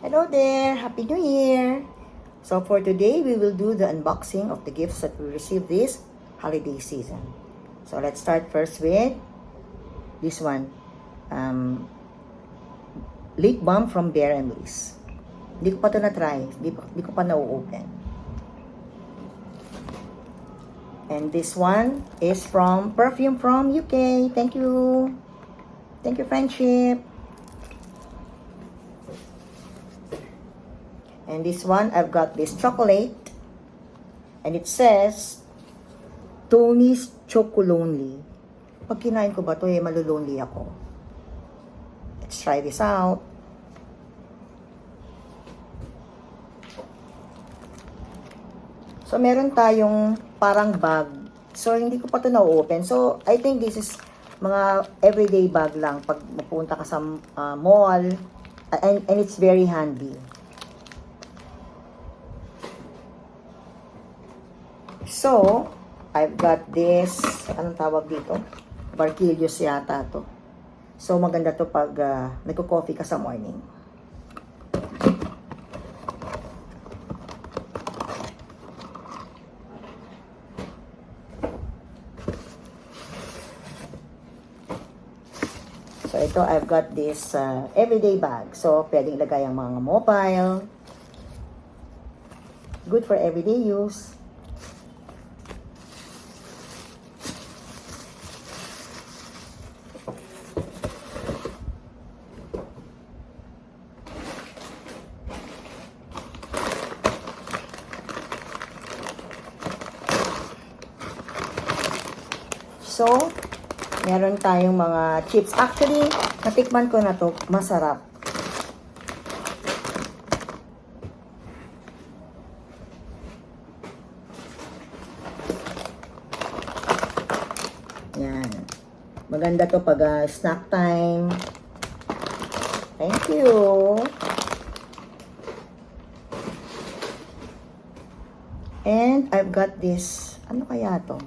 Hello there! Happy New Year! So for today, we will do the unboxing of the gifts that we received this holiday season. So let's start first with this one. Lip balm from Bare & Bliss. Hindi ko pa ito na-try. Hindi ko pa na-open. And this one is from Perfume from UK. Thank you. Thank you, friendship. And this one, I've got this chocolate. And it says, Tony's Chocolonely. Pag kinain ko ba ito, malulonely ako. Let's try this out. So, meron tayong parang bag. So, hindi ko pa ito na-open. So, I think this is mga everyday bag lang pag mapunta ka sa mall. And it's very handy. So, I've got this, anong tawag dito? Barquillos yata to. So, maganda to pag nagko-coffee ka sa morning. So, ito, I've got this everyday bag. So, pwedeng ilagay ang mga mobile. Good for everyday use. So, meron tayong mga chips. Actually, natikman ko na to, masarap. Yan. Maganda to pag snack time. Thank you. And I've got this, ano kaya to?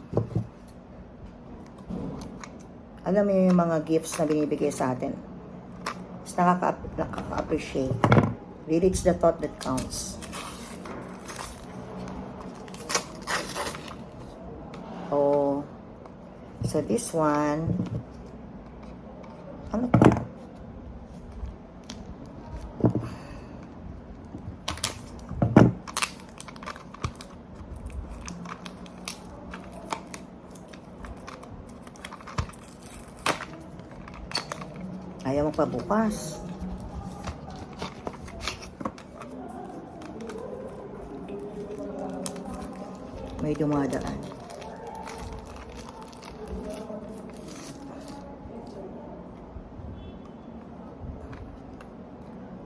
Alam mo yung mga gifts na binibigay sa atin. Mas nakaka-appreciate. Really, it's the thought that counts. Oh. So, this one. Ano pa? Ayaw mo pa bukas. May dumadaan.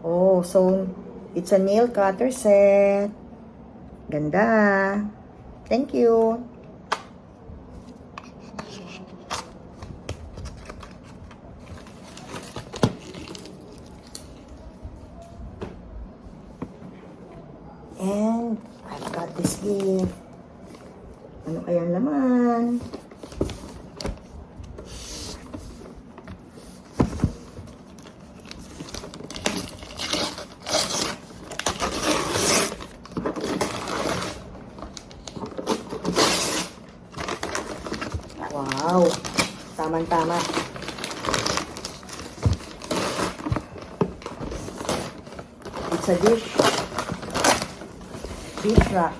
Oh, so it's a nail cutter set. Ganda. Thank you. And I've got this gift. Ano kaya laman? Wow! Tama-tama. It's a dish rack.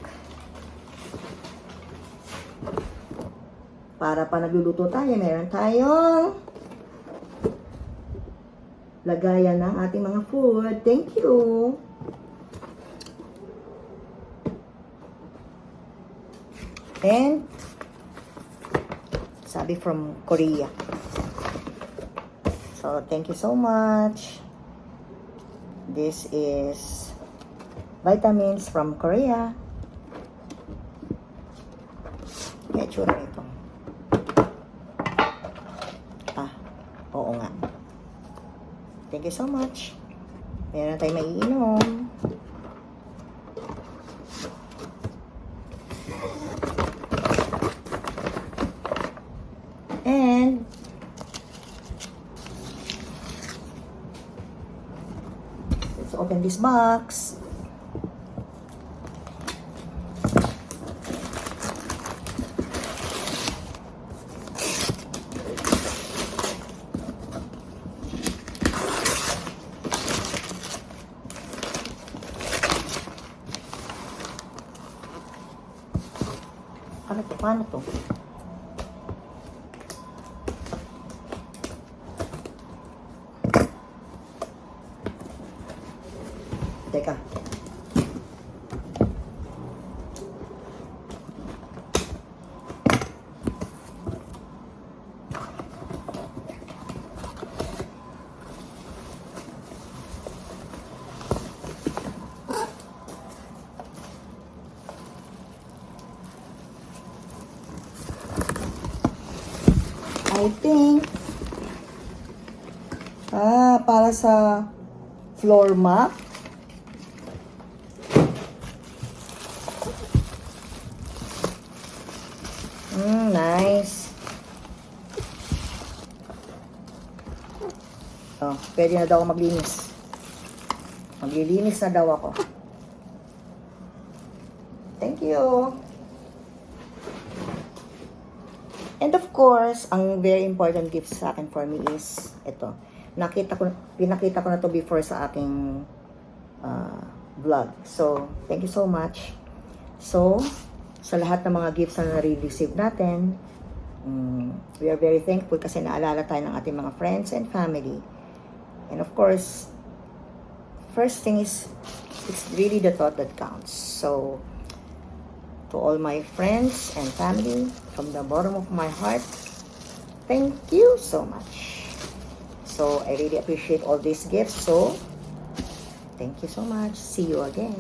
Para pa nagluluto tayo, meron tayong lagayan ng ating mga food. Thank you. And sabi from Korea. So, thank you so much. This is vitamins from Korea. Kaya tsura nito. Oo nga. Thank you so much. Meron tayo maiinom. And let's open open this box. Ano to? Paano to? Teka. I think para sa floor map. Nice. Oh, pwede na daw ako maglinis. Maglilinis na daw ako. Thank you. And of course, ang very important gift sa akin for me is ito. Pinakita ko na to before sa aking vlog. So, thank you so much. So, sa lahat ng mga gifts na na-receive natin, we are very thankful kasi naalala tayo ng ating mga friends and family. And of course, first thing is, it's really the thought that counts. So, to all my friends and family, from the bottom of my heart, thank you so much. So, I really appreciate all these gifts. So, thank you so much. See you again.